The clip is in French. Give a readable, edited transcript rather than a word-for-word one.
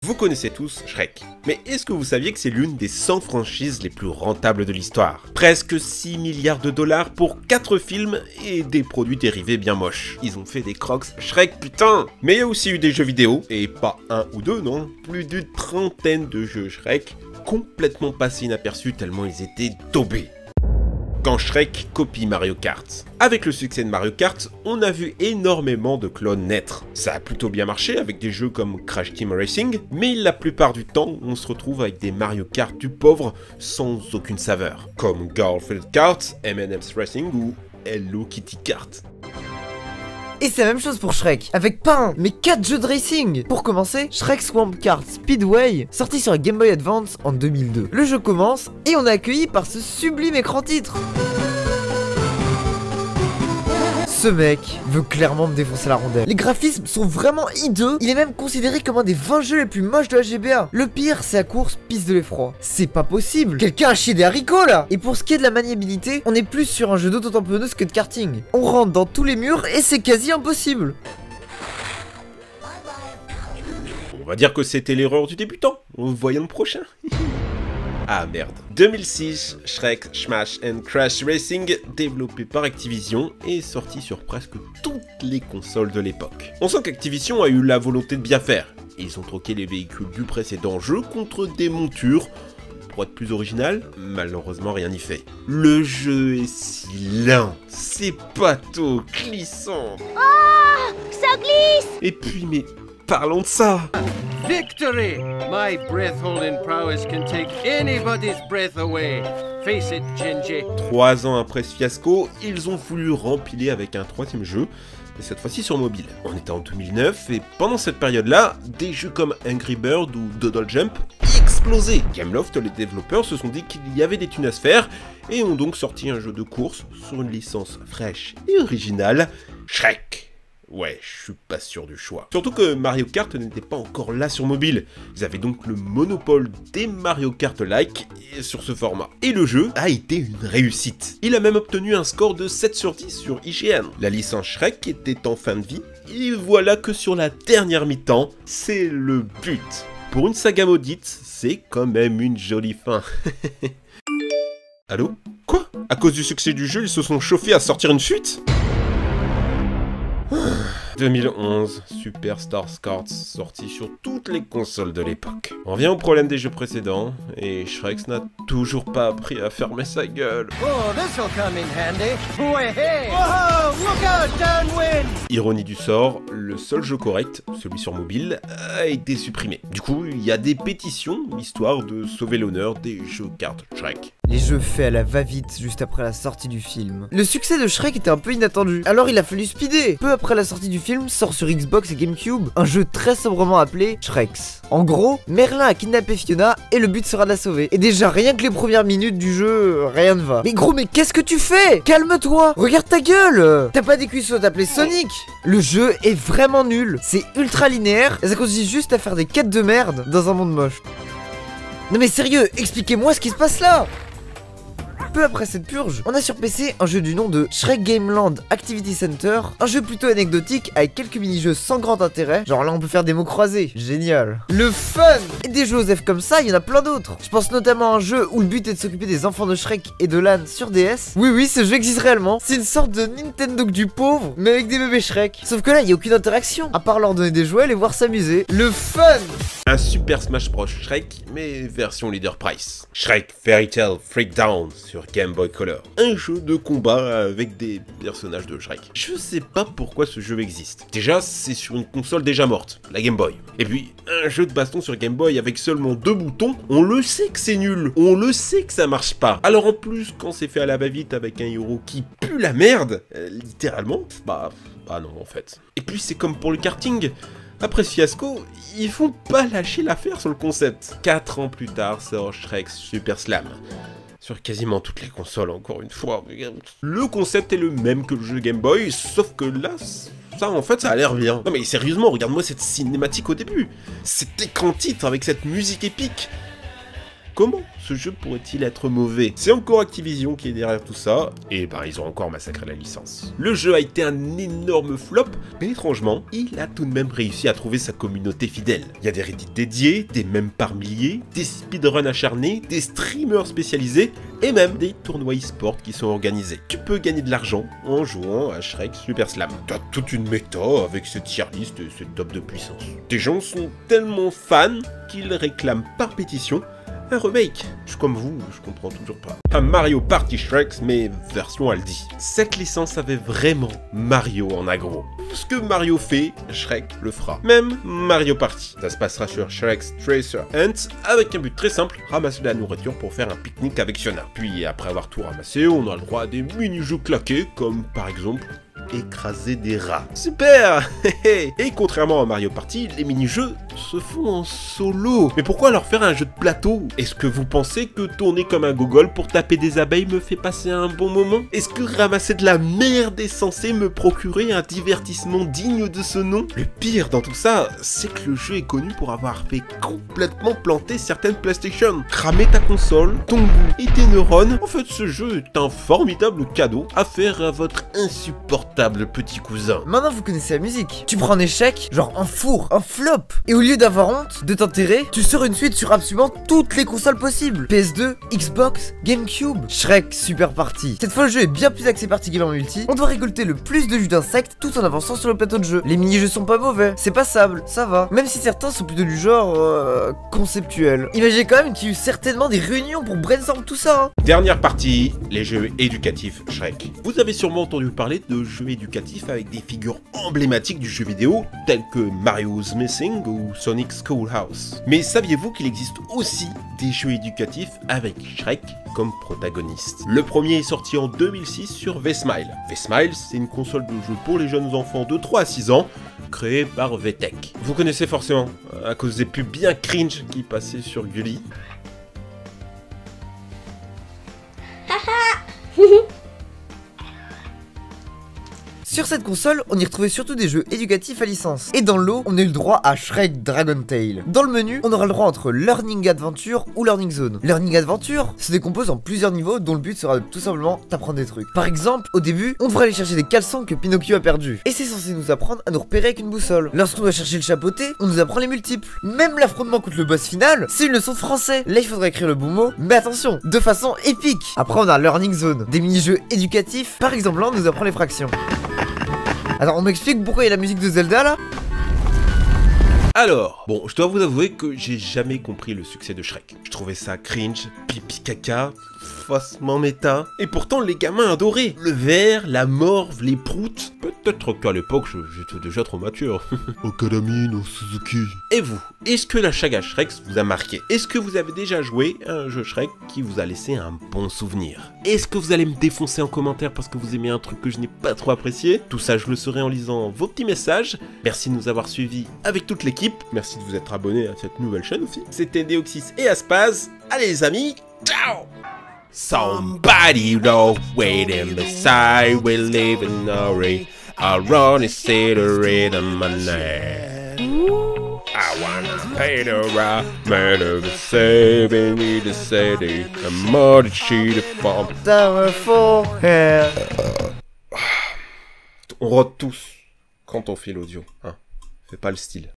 Vous connaissez tous Shrek, mais est-ce que vous saviez que c'est l'une des 100 franchises les plus rentables de l'histoire? Presque 6 milliards de dollars pour 4 films et des produits dérivés bien moches. Ils ont fait des crocs Shrek, putain! Mais il y a aussi eu des jeux vidéo, et pas un ou deux, non, plus d'une trentaine de jeux Shrek, complètement passés inaperçus tellement ils étaient daubés. Quand Shrek copie Mario Kart. Avec le succès de Mario Kart, on a vu énormément de clones naître. Ça a plutôt bien marché avec des jeux comme Crash Team Racing, mais la plupart du temps, on se retrouve avec des Mario Kart du pauvre sans aucune saveur. Comme Garfield Kart, M&M's Racing ou Hello Kitty Kart. Et c'est la même chose pour Shrek, avec pas un, mais 4 jeux de racing. Pour commencer, Shrek Swamp Kart Speedway, sorti sur la Game Boy Advance en 2002. Le jeu commence, et on est accueilli par ce sublime écran titre. Ce mec veut clairement me défoncer la rondelle. Les graphismes sont vraiment hideux. Il est même considéré comme un des 20 jeux les plus moches de la GBA. Le pire, c'est la course piste de l'effroi. C'est pas possible. Quelqu'un a chié des haricots là. Et pour ce qui est de la maniabilité, on est plus sur un jeu d'auto-tamponneuse que de karting. On rentre dans tous les murs et c'est quasi impossible. On va dire que c'était l'erreur du débutant. Voyons le prochain. Ah merde. 2006, Shrek Smash and Crash Racing, développé par Activision, est sorti sur presque toutes les consoles de l'époque. On sent qu'Activision a eu la volonté de bien faire. Ils ont troqué les véhicules du précédent jeu contre des montures. Pour être plus original, malheureusement rien n'y fait. Le jeu est si lent, c'est pâteau, glissant. Oh, ça glisse! Et puis mais parlons de ça. Victory! My breath-holding prowess can take anybody's breath away. Face it, Gingy. 3 ans après ce fiasco, ils ont voulu rempiler avec un troisième jeu, mais cette fois-ci sur mobile. On était en 2009 et pendant cette période-là, des jeux comme Angry Bird ou Doodle Jump explosaient. Gameloft, les développeurs, se sont dit qu'il y avait des thunes à se faire et ont donc sorti un jeu de course sur une licence fraîche et originale, Shrek. Ouais, je suis pas sûr du choix. Surtout que Mario Kart n'était pas encore là sur mobile. Ils avaient donc le monopole des Mario Kart-like sur ce format. Et le jeu a été une réussite. Il a même obtenu un score de 7 sur 10 sur IGN. La licence Shrek était en fin de vie, et voilà que sur la dernière mi-temps, c'est le but. Pour une saga maudite, c'est quand même une jolie fin. Allô? Quoi? À cause du succès du jeu, ils se sont chauffés à sortir une suite? 2011, Superstar Kart sorti sur toutes les consoles de l'époque. On revient au problème des jeux précédents, et Shrek n'a toujours pas appris à fermer sa gueule. Oh, this'll come in handy. Way hey. Whoa, look out, downwind. Ironie du sort, le seul jeu correct, celui sur mobile, a été supprimé. Du coup, il y a des pétitions, histoire de sauver l'honneur des jeux cartes Shrek. Les jeux faits à la va-vite juste après la sortie du film. Le succès de Shrek était un peu inattendu, alors il a fallu speeder. Peu après la sortie du film, sort sur Xbox et GameCube un jeu très sobrement appelé Shreks. En gros, Merlin a kidnappé Fiona et le but sera de la sauver. Et déjà rien que les premières minutes du jeu, rien ne va. Mais gros, mais qu'est-ce que tu fais? Calme-toi, regarde ta gueule. T'as pas des cuissots à t'appeler Sonic? Le jeu est vraiment nul, c'est ultra linéaire et ça consiste juste à faire des quêtes de merde dans un monde moche. Non mais sérieux, expliquez-moi ce qui se passe là. Peu après cette purge, on a sur PC un jeu du nom de Shrek Game Land Activity Center, un jeu plutôt anecdotique avec quelques mini-jeux sans grand intérêt, genre là on peut faire des mots croisés, génial. Le fun! Et des jeux OSEF comme ça, il y en a plein d'autres. Je pense notamment à un jeu où le but est de s'occuper des enfants de Shrek et de Lan sur DS. Oui, ce jeu existe réellement, c'est une sorte de Nintendo du pauvre, mais avec des bébés Shrek. Sauf que là, il n'y a aucune interaction, à part leur donner des jouets et les voir s'amuser. Le fun! Un Super Smash Bros Shrek, mais version Leader Price. Shrek Fairy Tale Freakdown sur Game Boy Color. Un jeu de combat avec des personnages de Shrek. Je sais pas pourquoi ce jeu existe. Déjà, c'est sur une console déjà morte, la Game Boy. Et puis, un jeu de baston sur Game Boy avec seulement 2 boutons, on le sait que c'est nul. On le sait que ça marche pas. Alors en plus, quand c'est fait à la va-vite avec un héros qui pue la merde, littéralement, bah non en fait. Et puis c'est comme pour le karting. Après ce fiasco, ils font pas lâcher l'affaire sur le concept. 4 ans plus tard sort Shrek Super Slam. Sur quasiment toutes les consoles, encore une fois. Le concept est le même que le jeu Game Boy, sauf que là, ça en fait, ça a l'air bien. Non mais sérieusement, regarde-moi cette cinématique au début. Cet écran titre avec cette musique épique. Comment ce jeu pourrait-il être mauvais? C'est encore Activision qui est derrière tout ça, et ben ils ont encore massacré la licence. Le jeu a été un énorme flop, mais étrangement, il a tout de même réussi à trouver sa communauté fidèle. Il y a des Reddit dédiés, des mèmes par milliers, des speedruns acharnés, des streamers spécialisés, et même des tournois e-sport qui sont organisés. Tu peux gagner de l'argent en jouant à Shrek Super Slam. T'as toute une méta avec cette tier list et ce top de puissance. Des gens sont tellement fans qu'ils réclament par pétition un remake. Je suis comme vous, je comprends toujours pas. Un Mario Party Shrek, mais version Aldi. Cette licence avait vraiment Mario en aggro. Ce que Mario fait, Shrek le fera. Même Mario Party. Ça se passera sur Shrek's Treasure Hunt avec un but très simple, ramasser de la nourriture pour faire un pique-nique avec Fiona. Puis après avoir tout ramassé, on a le droit à des mini-jeux claqués, comme par exemple écraser des rats. Super. Et contrairement à Mario Party, les mini-jeux se font en solo. Mais pourquoi leur faire un jeu de plateau? Est-ce que vous pensez que tourner comme un gogol pour taper des abeilles me fait passer un bon moment? Est-ce que ramasser de la merde est censé me procurer un divertissement digne de ce nom? Le pire dans tout ça, c'est que le jeu est connu pour avoir fait complètement planter certaines PlayStation. Cramer ta console, ton goût et tes neurones. En fait, ce jeu est un formidable cadeau à faire à votre insupportable petit cousin. Maintenant vous connaissez la musique. Tu prends un échec, genre un four, un flop, et au lieu d'avoir honte de t'enterrer, tu sors une suite sur absolument toutes les consoles possibles. PS2, Xbox, GameCube, Shrek Super Party. Cette fois le jeu est bien plus axé party game en multi. On doit récolter le plus de jus d'insectes tout en avançant sur le plateau de jeu. Les mini-jeux sont pas mauvais, c'est passable, ça va. Même si certains sont plutôt du genre conceptuel. Imaginez quand même qu'il y a eu certainement des réunions pour brainstorm tout ça. Dernière partie, les jeux éducatifs Shrek. Vous avez sûrement entendu parler de jeux éducatifs avec des figures emblématiques du jeu vidéo, tels que Mario's Missing ou Sonic's Schoolhouse. Mais saviez-vous qu'il existe aussi des jeux éducatifs avec Shrek comme protagoniste? Le premier est sorti en 2006 sur V-Smile. V-Smile, c'est une console de jeu pour les jeunes enfants de 3 à 6 ans, créée par VTech. Vous connaissez forcément, à cause des pubs bien cringe qui passaient sur Gulli. Sur cette console, on y retrouvait surtout des jeux éducatifs à licence. Et dans le lot, on a eu le droit à Shrek Dragon Tail. Dans le menu, on aura le droit entre Learning Adventure ou Learning Zone. Learning Adventure se décompose en plusieurs niveaux dont le but sera de tout simplement t'apprendre des trucs. Par exemple, au début, on devrait aller chercher des caleçons que Pinocchio a perdus. Et c'est censé nous apprendre à nous repérer avec une boussole. Lorsqu'on doit chercher le chapeauté, on nous apprend les multiples. Même l'affrontement contre le boss final, c'est une leçon de français. Là, il faudrait écrire le bon mot, mais attention, de façon épique. Après, on a Learning Zone, des mini-jeux éducatifs. Par exemple, là, on nous apprend les fractions. Alors on m'explique pourquoi il y a la musique de Zelda là? Alors, bon, je dois vous avouer que j'ai jamais compris le succès de Shrek. Je trouvais ça cringe, pipi caca, faussement méta. Et pourtant, les gamins adoraient. Le verre, la morve, les proutes. Peut-être qu'à l'époque, j'étais déjà trop mature. Akadami no Suzuki. Et vous, est-ce que la saga Shrek vous a marqué? Est-ce que vous avez déjà joué à un jeu Shrek qui vous a laissé un bon souvenir? Est-ce que vous allez me défoncer en commentaire parce que vous aimez un truc que je n'ai pas trop apprécié? Tout ça, je le saurai en lisant vos petits messages. Merci de nous avoir suivis avec toute l'équipe. Merci de vous être abonné à cette nouvelle chaîne aussi. C'était Deoxys et Aspaz. Allez les amis, ciao! Somebody don't wait in the side, we live in a hurry. I run and see the rhythm and I wanna pay the ride, murder the saving in the city, and murder she the farm. On rote tous quand on fait l'audio, hein. Fais pas le style.